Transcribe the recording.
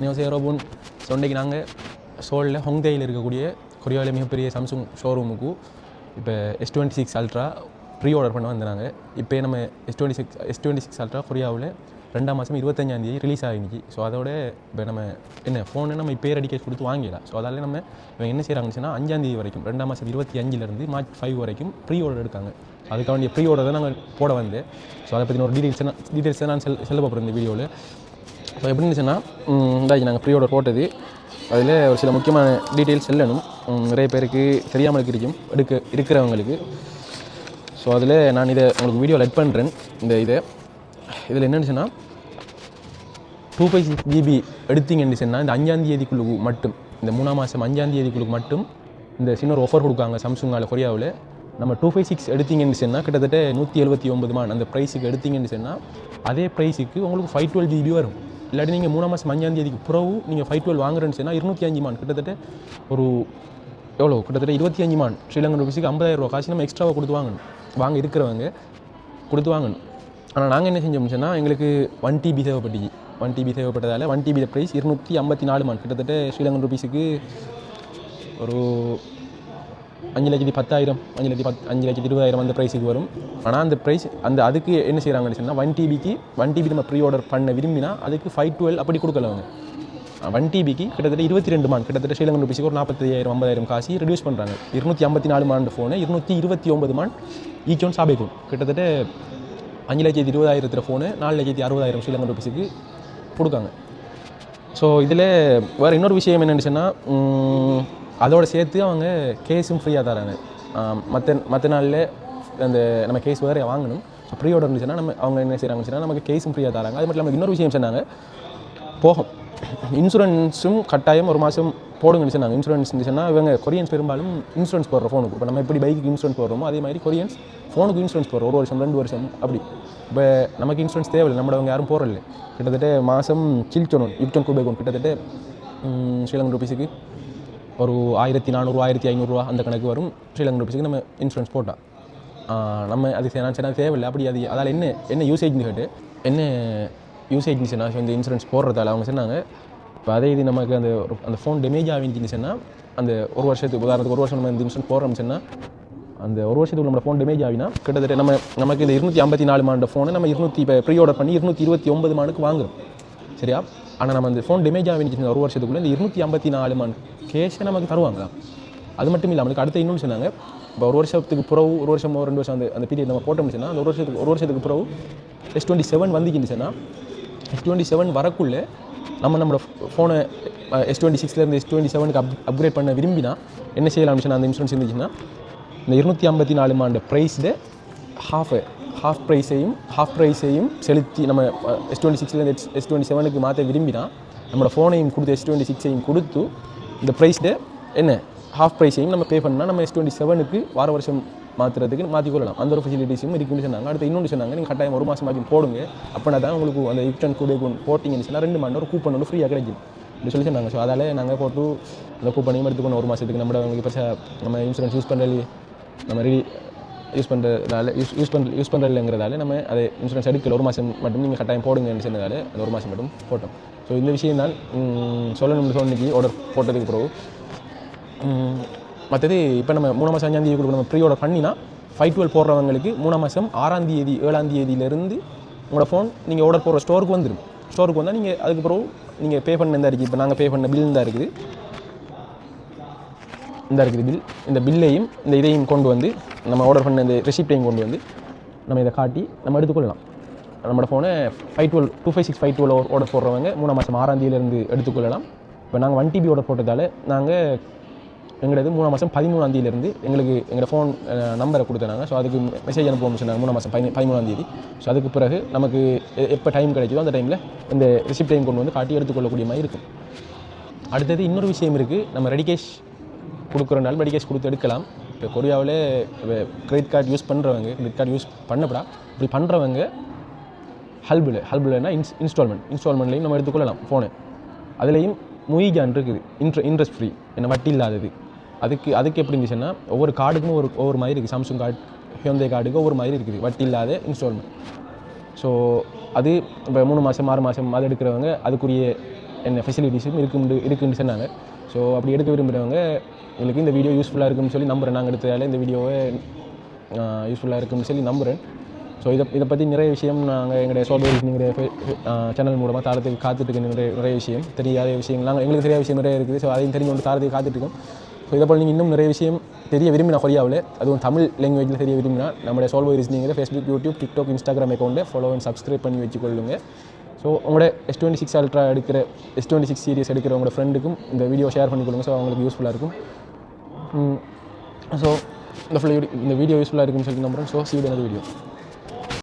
நியோசே ரோபோன் சொன்னைக்கு நாங்கள் சோலில் ஹொங்தேயில் இருக்கக்கூடிய கொரியாவில் மிகப்பெரிய சாம்சங் ஷோரூமுக்கு இப்போ S26 அல்ட்ரா ப்ரீ ஆர்டர் பண்ண வந்தாங்க. இப்போ நம்ம S26 அல்ட்ரா கொரியாவில் 2ஆம் மாதம் 25ஆம் தேதி ரிலீஸ் ஆகிடுச்சு. ஸோ அதோட இப்போ நம்ம என்ன ஃபோனை நம்ம இப்போ ரெடி கேஷ் கொடுத்து வாங்கிடலாம். ஸோ அதால் நம்ம இவங்க என்ன செய்கிறாங்கன்னு 5ஆம் தேதி வரைக்கும் 2ஆம் மாதம் 25லேருந்து March 5 வரைக்கும் ப்ரீ ஆர்டர் எடுக்காங்க. அதுக்காக வேண்டிய ப்ரீ ஆர்டர் தான் நாங்கள் போட வந்தேன். ஸோ அதை பற்றின ஒரு டீட்டெயில்ஸை நான் சொல்ல போகிறேன் இந்த வீடியோவில். ஸோ எப்படின்னு சொன்னால் நாங்கள் ப்ரீ ஆர்டர் போட்டது அதில் ஒரு சில முக்கியமான டீட்டெயில்ஸ் சொல்லணும். நிறைய பேருக்கு தெரியாமல் இருக்கும் இருக்கிறவங்களுக்கு. ஸோ அதில் நான் இதை உங்களுக்கு வீடியோவில் எட் பண்ணுறேன். இதில் என்னென்னு சொன்னால் 256 GB எடுத்தீங்கன்னு சொன்னால் இந்த 5ஆம் தேதிக்குள்ளுக்கு மட்டும், இந்த 3ஆம் மாதம் 5ஆம் தேதிக்குள்ளுக்கு மட்டும் இந்த சின்ன ஒரு ஆஃபர் கொடுக்காங்க சாம்சங்கால் கொரியாவில். நம்ம 256 எடுத்தீங்கன்னு சொன்னால் கிட்டத்தட்ட 179 மான் அந்த ப்ரைஸுக்கு எடுத்தீங்கன்னு சொன்னால் அதே ப்ரைஸுக்கு உங்களுக்கு 512 GB வரும். இல்லாட்டி நீங்கள் 3ஆம் மாதம் 5ஆம் தேதிக்கு பிறகு நீங்கள் 512 வாங்குறேன்னு சொன்னால் 205 மான் கிட்டத்தட்ட ஒரு எவ்வளோ கிட்டத்தட்ட 25 மான் ஸ்ரீலங்கன் ருபீஸுக்கு 50,000 ரூபா காசு நம்ம எக்ஸ்ட்ராவாக கொடுத்து வாங்க இருக்கிறவங்க கொடுத்து வாங்கணும். ஆனால் நாங்கள் என்ன செஞ்சோம்னு சொன்னால் எங்களுக்கு 1 TB தேவைப்பட்டுச்சு. 1 TB தேவைப்பட்டதால் 1 TB ப்ரைஸ் 254 மான் கிட்டத்தட்ட ஸ்ரீலங்கன் ருபீஸுக்கு ஒரு 5,10,000 5,20,000 அந்த ப்ரைஸுக்கு வரும். ஆனால் அந்த ப்ரைஸ் அதுக்கு என்ன செய்கிறாங்கன்னு சொன்னால் 1 TB நம்ம ப்ரீ ஆர்டர் பண்ண விரும்பினா அதுக்கு 512 அப்படி கொடுக்கலவங்க. 1 TBக்கு கிட்டத்தட்ட 22 மான் கிட்டத்தட்ட ஸ்ரீலங்கன் ருபீஸுக்கு ஒரு 40,000 50,000 காசு ரெடியூஸ் பண்ணுறாங்க. 254 மான் ஃபோனு 229 மான் ஈச்சோன் சாபேக்கும் கிட்டத்தட்ட 5,20,000 ஃபோனு 4,60,000 ஸ்ரீலங்கன் ருபீஸுக்கு கொடுக்காங்க. ஸோ இதில் வேறு இன்னொரு விஷயம் என்னென்னு சொன்னால் அதோடு சேர்த்து அவங்க கேஸும் ஃப்ரீயாக தராங்க. மற்ற நாளில் அந்த நம்ம கேஸ் வேறு வாங்கணும். ஸோ ப்ரீ ஆர்டர் இருந்துச்சுன்னா அவங்க என்ன செய்கிறாங்கன்னு சொன்னால் நமக்கு கேஸும் ஃப்ரீயாக தராங்க. அது மட்டும் இல்லாமல் இன்னொரு விஷயம் சொன்னாங்க, போகும் இன்சூரன்ஸும் கட்டாயம் ஒரு மாதம் போடுங்கன்னு சொன்னாங்க. இன்சூரன்ஸ் இருந்துச்சுன்னா இவங்க கொரியன்ஸ் பெரும்பாலும் இன்சூரன்ஸ் போடுற ஃபோனுக்கு இப்போ நம்ம எப்படி பைக்கு இன்சூரன்ஸ் போடுறோமோ அதே மாதிரி கொரியன்ஸ் ஃபோனுக்கு இன்சூரன்ஸ் போடுறோம். 1 வருஷம் 2 வருஷம் அப்படி. இப்போ நமக்கு இன்சூரன்ஸ் தேவையில்லை, நம்மளவங்க யாரும் போடல. கிட்டத்தட்ட மாதம் சில்ச்சோனும் யுக்டோன் கூபேகோன் கிட்டத்தட்ட ஸ்ரீலங்கன் ருபீஸுக்கு ஒரு 1,400 1,500 அந்த கணக்கு வரும். ஸ்ரீலங்கன் ருபீஸுக்கு நம்ம இன்சூரன்ஸ் போட்டால் நம்ம அது நான் சொன்னால் தேவையில்லை அப்படி. அதால் என்ன யூசேஜ்னு கேட்டு என்ன யூசேஜ்னு சொன்னால் இந்த இன்சூரன்ஸ் போடுறதால அவங்க சொன்னாங்க இப்போ அதே இது நமக்கு அந்த ஃபோன் டேமேஜ் ஆகிடுச்சின்னு சொன்னால் அந்த 1 வருஷத்துக்கு உதாரணத்துக்கு 1 வருஷம் நம்ம இந்த இன்சூரன்ஸ் போடுறோம்னு சொன்னால் அந்த 1 வருஷத்துக்கு நம்ம ஃபோன் டேமேஜ் ஆகினா கிட்டத்தட்ட நமக்கு இந்த 254 மான் ஃபோனை நம்ம இப்போ ப்ரீ ஆர்டர் பண்ணி 229 மானுக்கு வாங்குறோம். சரியா? ஆனால் நம்ம அந்த ஃபோன் டேமேஜ் ஆகிடுச்சு 1 வருஷத்துக்குள்ளே இந்த 254 மான் கேஷை நமக்கு தருவாங்க. அது மட்டும் இல்லாமல் நமக்கு அடுத்த இன்னொன்று சொன்னாங்க, இப்போ 1 வருஷத்துக்கு பிறகு 1 வருஷம் 2 வருஷம் அந்த பீரியட் நம்ம போட்டோம்னு சொன்னால் அந்த 1 வருஷத்துக்கு பிறகு S27 வந்துச்சுன்னு சொன்னால் S27 வரக்குள்ளே நம்மளோட ஃபோனை S26லேருந்து S27க்கு அப்கிரேட் பண்ண விரும்பினா என்ன செய்யலாம்னு சொன்னால் அந்த இன்சூரன்ஸ் இருந்துச்சுன்னா இந்த 254 மான் ப்ரைஸில் ஹாஃப் ப்ரைஸையும் செலுத்தி நம்ம S26லேருந்து S27க்கு மாற்ற விரும்பினா நம்மளோட ஃபோனையும் கொடுத்து S26ஐயும் கொடுத்து இந்த ப்ரைஸில் என்ன ஹாஃப் ப்ரைஸையும் நம்ம பே பண்ணால் நம்ம S27க்கு வார வருஷம் மாற்றுறதுக்கு மாற்றிக்கொள்ளலாம். அந்த ஒரு ஃபெசிலிட்டிஸும் இருக்குன்னு சொன்னாங்க. அடுத்து இன்னொன்று சொன்னாங்க, நீங்கள் கட்டாயம் 1 மாதம் ஆகியும் போடுங்க, அப்படின்னா தான் உங்களுக்கு அந்த யுக்டன் கூபேகோன் போட்டிங்கன்னு சொன்னால் 2 மாதம் ஒரு கூப்பன் ஒன்று ஃப்ரீயாக கிடைக்கும் அப்படி சொல்லி சொன்னாங்க. ஸோ அதால் நாங்கள் போட்டு அந்த கூப்பனையும் எடுத்துக்கணும் 1 மாதத்துக்கு. நம்மளுக்கு இப்போ நம்ம இன்சூரன்ஸ் யூஸ் பண்ணுறதுங்கிறதால நம்ம அதை இன்சூரன்ஸ் எடுக்கல. 1 மாதம் மட்டும் நீங்கள் கட்டாயம் போடுங்கன்னு சொன்னதால் அந்த 1 மாதம் மட்டும் போட்டோம். ஸோ இந்த விஷயம் தான் சொல்லணும்னு சொன்னிக்கு ஆர்டர் போட்டதுக்கு பிறகு. மற்றது இப்போ நம்ம 3ஆம் மாதம் 5ஆம் தேதி கொடுக்க நம்ம ப்ரீ ஆர்டர் பண்ணினா 512 போடுறவங்களுக்கு 3ஆம் மாதம் 6ஆம் தேதி 7ஆம் தேதியிலேருந்து உங்களோட ஃபோன் நீங்கள் ஆர்டர் போடுற ஸ்டோருக்கு வந்துடும். ஸ்டோருக்கு வந்தால் நீங்கள் அதுக்கு பிறகு நீங்கள் பே பண்ண இந்த இருக்குது. இப்போ நாங்கள் பே பண்ண பில் தான் இருக்குது, பில். இந்த பில்லையும் இந்த இதையும் கொண்டு வந்து நம்ம ஆர்டர் பண்ண இந்த ரெசிப்டையும் கொண்டு வந்து நம்ம இதை காட்டி நம்ம எடுத்துக்கொள்ளலாம். நம்மளோட ஃபோனை 256 512 ஆர்டர் போடுறவங்க 3ஆம் மாதம் 6ஆம் தேதியிலேருந்து எடுத்துக்கொள்ளலாம். இப்போ நாங்கள் 1 TB ஆர்டர் போட்டதால் நாங்கள் எங்களது 3ஆம் மாதம் 13ஆம் தேதியிலேருந்து எங்களோட ஃபோன் நம்பரை கொடுத்தாங்க. ஸோ அதுக்கு மெசேஜ் அனுப்புவோம்னு சொன்னாங்க 3ஆம் மாதம் 13ஆம் தேதி. ஸோ அதுக்கு பிறகு நமக்கு எப்போ டைம் கிடைக்குதோ அந்த டைமில் இந்த ரெசிப்டையும் கொண்டு வந்து காட்டி எடுத்துக்கொள்ளக்கூடிய மாதிரி இருக்கும். அடுத்தது இன்னொரு விஷயம் இருக்குது, நம்ம ரெடி கேஷ் கொடுக்குறனால ரெடி கேஷ் கொடுத்து எடுக்கலாம். இப்போ கொரியாவில் கிரெடிட் கார்டு யூஸ் பண்ணுறவங்க, கிரெடிட் கார்டு யூஸ் பண்ணப்படா இப்படி பண்ணுறவங்க ஹல்புலன்னா இன்ஸ்டால்மெண்ட்லேயும் நம்ம எடுத்துக்கொள்ளலாம் ஃபோனு. அதுலேயும் முயிஜான் இருக்குது, இன்ட்ரெஸ்ட் ஃப்ரீ, என்ன வட்டி இல்லாதது. அதுக்கு எப்படி இருந்துச்சுன்னா ஒவ்வொரு கார்டுக்கும் ஒவ்வொரு மாதிரி இருக்குது. சாம்சங் கார்டு, ஹியோண்டே கார்டுக்கு ஒவ்வொரு மாதிரி இருக்குது வட்டி இல்லாத இன்ஸ்டால்மெண்ட். ஸோ அது இப்போ 3 மாதம் 6 மாதம் அது எடுக்கிறவங்க அதுக்குரிய என்ன ஃபெசிலிட்டிஸும் இருக்குன்னு சொன்னாங்க. ஸோ அப்படி எடுக்க விரும்புகிறவங்க உங்களுக்கு இந்த வீடியோ யூஸ்ஃபுல்லாக இருக்குன்னு சொல்லி நம்புகிறேன். நாங்கள் எடுத்ததால் இந்த வீடியோவை யூஸ்ஃபுல்லாக இருக்குன்னு சொல்லி நம்புகிறேன். ஸோ இதை பற்றி நிறைய விஷயம் நாங்கள் எங்களுடைய சோல்வரிஸ்னிங்கிற சேனல் மூலமாக தாரத்துக்கு காத்துட்ருக்க நிறைய விஷயம், தெரியாத விஷயங்கள் எங்களுக்கு தெரியாத விஷயம் நிறைய இருக்குது. ஸோ அதையும் தெரிஞ்சு கொண்டு தாரத்துக்கு காத்துட்ருக்கோம். ஸோ இதை போல் நீங்கள் இன்னும் நிறைய விஷயம் தெரிய விரும்பினா கொரியாவில், அதுவும் தமிழ் லாங்குவேஜில் தெரிய விரும்பினா நம்மளுடைய சோல்வரிஸ்னிங்கிற ஃபேஸ்புக், யூடியூப், டிக்டாக், இன்ஸ்டாகிராம் அக்கௌண்ட்டை ஃபாலோ அண்ட் சப்ஸ்கிரைப் பண்ணி வச்சுக்கொள்ளுங்க. ஸோ உங்களோட S26 Ultra எடுக்கிற S26 சீரிஸ் எடுக்கிற உங்களோட ஃப்ரெண்டுக்கும் இந்த வீடியோ ஷேர் பண்ணிக்கொள்ளுங்க. ஸோ அவங்களுக்கு யூஸ்ஃபுல்லாக இருக்கும். ஸோ இந்த வீடியோ யூஸ்ஃபுல்லாக இருக்குன்னு சொல்லி நம்புகிறேன். So see you in another video.